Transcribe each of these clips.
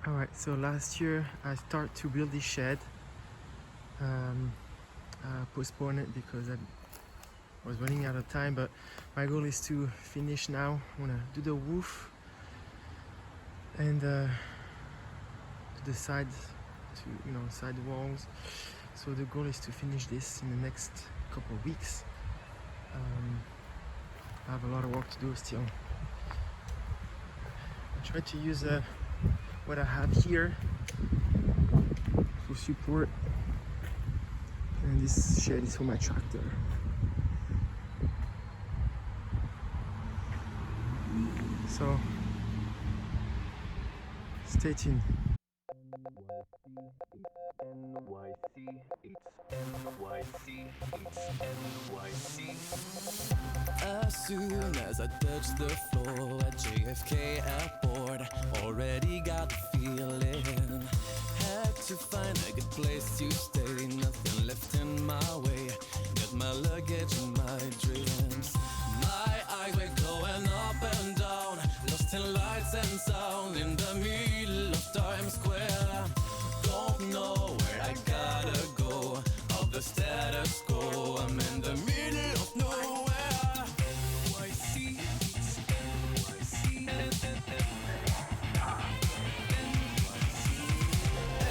Alright, so last year I started to build this shed. I postponed it because I was running out of time, but my goal is to finish now. I want to do the roof and do the sides, side walls. So the goal is to finish this in the next couple of weeks. I have a lot of work to do still. I try to use what I have here for support, and this shed is for my tractor. So stay tuned. As soon as I touched the floor at JFK Airport, already got the feeling. Had to find a good place to stay, nothing left in my way. Got my luggage and my dreams. My eyes were going up and down, lost in lights and sound in the middle of Times Square. Don't know where I gotta go, of the status quo. I'm in the middle of nowhere.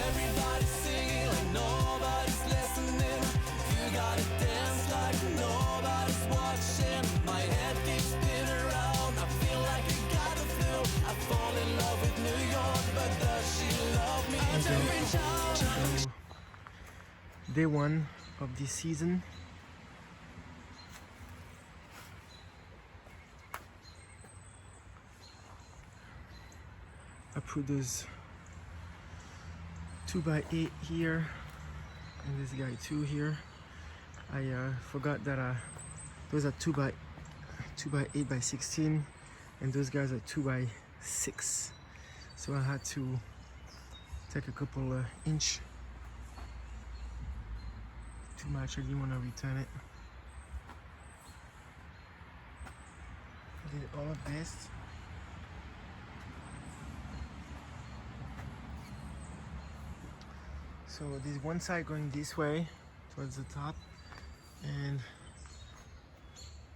Everybody's singing like nobody's listening. You gotta dance like nobody's watching. My head keeps spinning around, I feel like I got the flu. I fall in love with New York, but does she love me? So, day one of this season. I put those 2x8 here and this guy 2 here. I forgot that those are 2x8 by 16 and those guys are 2x6. So I had to take a couple inch too much. I didn't want to return it. I did all of this. So there's one side going this way towards the top, and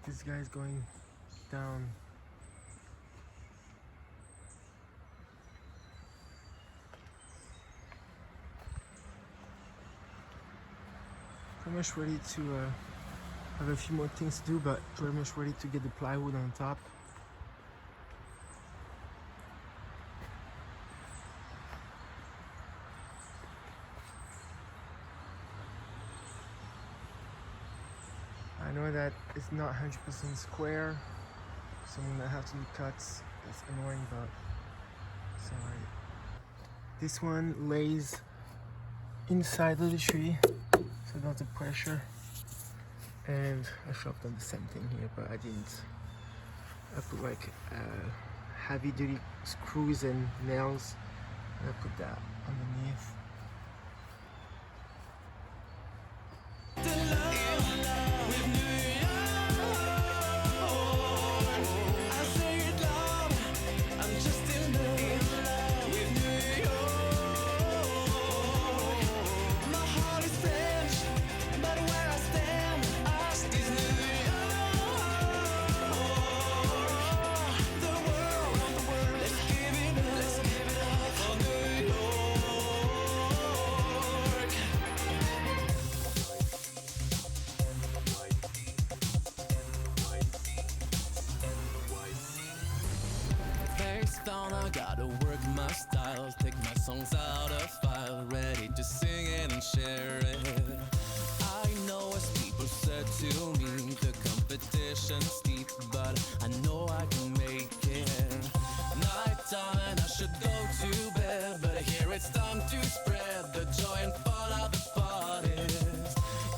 this guy is going down. Pretty much ready to have a few more things to do, but pretty much ready to get the plywood on top. I know that it's not 100% square, so I'm gonna have to do cuts. That's annoying, but it's alright. This one lays inside of the tree, so not the pressure. And I should have done the same thing here, but I didn't. I put like heavy duty screws and nails, and I put that underneath. Down, I gotta work my styles, take my songs out of file, ready to sing it and share it. I know as people said to me, the competition's steep, but I know I can make it. Nighttime and I should go to bed, but here it's time to spread the joy and fun of the parties.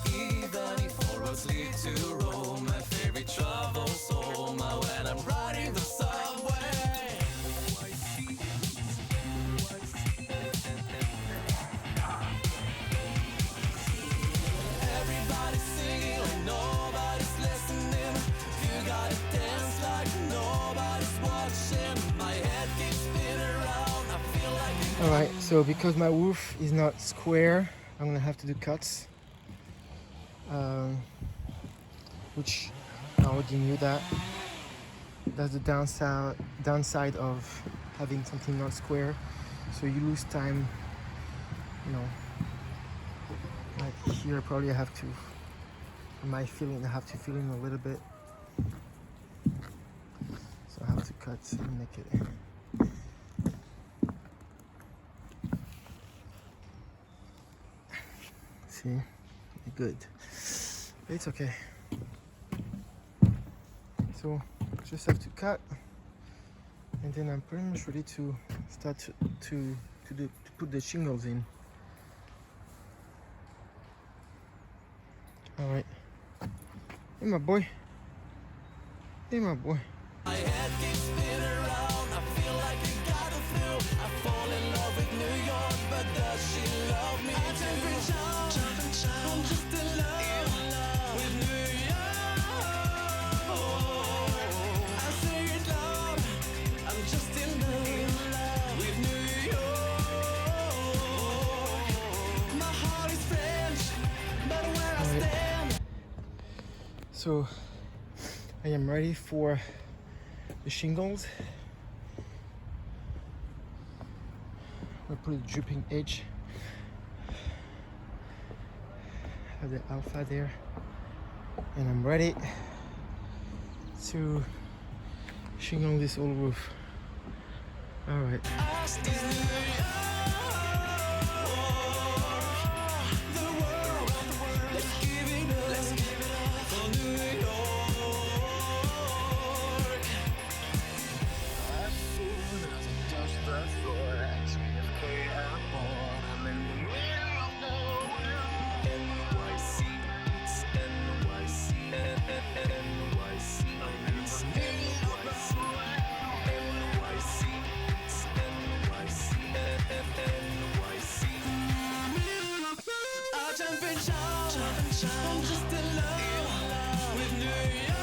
Even if all roads lead to Rome, my favorite travel's home. When I'm riding the subway, Alright, so because my roof is not square, I'm gonna have to do cuts. Which I already knew that. That's the downside of having something not square. So you lose time, you know. Like here, probably I have to, in my feeling, I have to fill in a little bit. So I have to cut and make it. See, good. It's okay. So just have to cut, and then I'm pretty much ready to start to put the shingles in. All right. Hey, my boy. Hey, my boy. My head keeps spinning around. I feel like I got a flu. I fall in love with New York, but does she love me? I jump and shout. I'm just in love with New York. I say it loud. I'm just in love with New York. My heart is French, but where I stand. So I am ready for the shingles. I put a dripping edge. Have the alpha there, and I'm ready to shingle this whole roof. All right. I'm just in love with New York.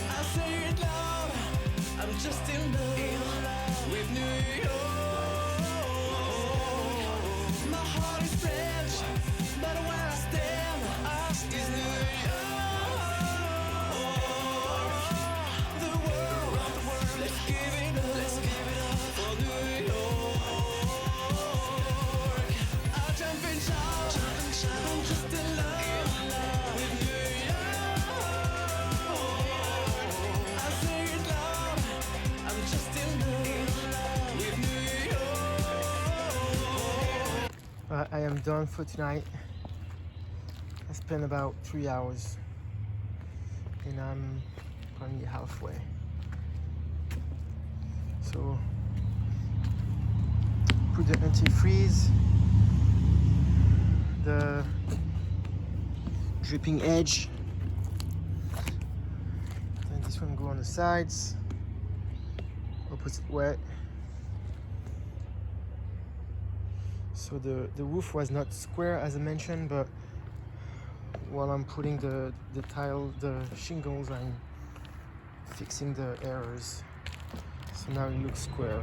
I say it loud. I'm just in love with New York. My heart is French, but where I stand is New York. The world, let's give it up for New York. I jump and shout. I'm just in love with New York. I say it loud. I'm just in love with New York. I am done for tonight. I spent about 3 hours, and I'm probably halfway. So put the antifreeze, the dripping edge, and this one go on the sides, opposite wet. So the roof was not square as I mentioned, but while I'm putting the shingles, I'm fixing the errors. So now it looks square.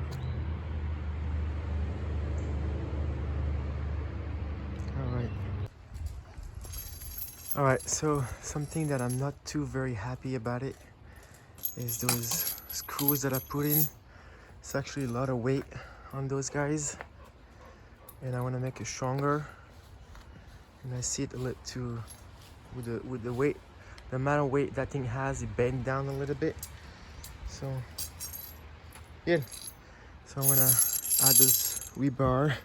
Alright, so something that I'm not too very happy about it is those screws that I put in. It's actually a lot of weight on those guys, and I want to make it stronger. And I see it a little too, with the weight, the amount of weight that thing has, it bent down a little bit. So yeah, so I'm gonna add those rebar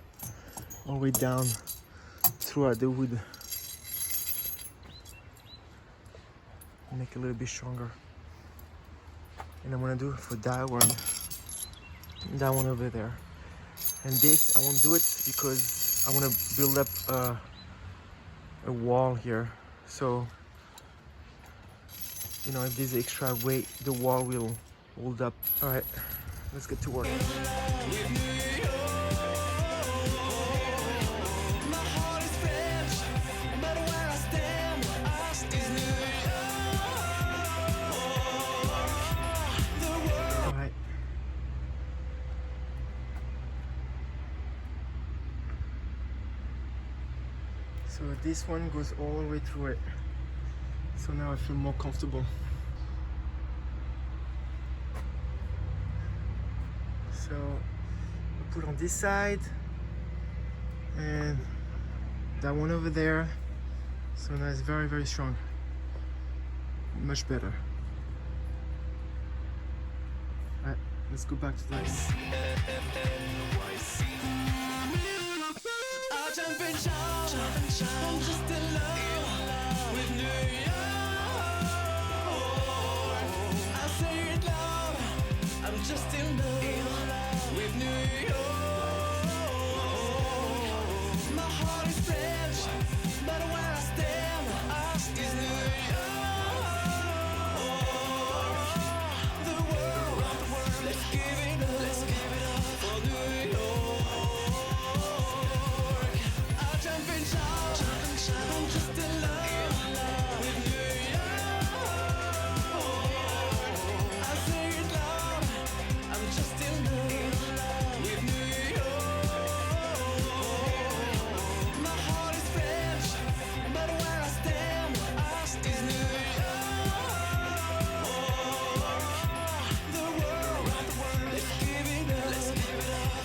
all the way down throughout the wood. Make it a little bit stronger. And I'm gonna do it for that one over there. And this, I won't do it because I want to build up a wall here. So, you know, if there's extra weight, the wall will hold up. All right, let's get to work. So this one goes all the way through it. So now I feel more comfortable. So I put on this side and that one over there. So now it's very, very strong. Much better. Alright, let's go back to this. I'll jump and shout, I'm just in love with New York. I say it loud, I'm just in love with New York. My heart is French, but where I stand is New York. The world, let's give it up for New York. I'll jump and shout, I'm just in love with New York. I say it loud, I'm just in love with New York. My heart is French, but where I stand is New York. The world, let's give it up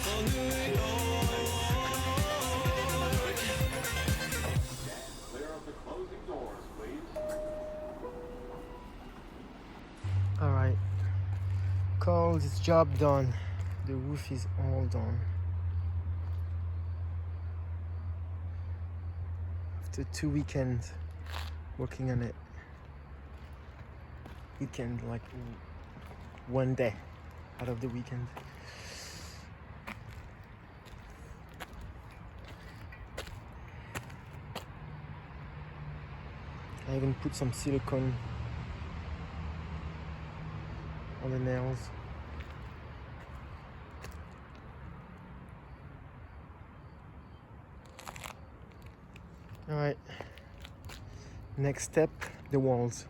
for New York. Clear of the closing doors, please. Alright. Call this job done. The roof is all done. After 2 weekends working on it. Weekend, like one day out of the weekend. I even put some silicone on the nails. Alright. Next step, the walls.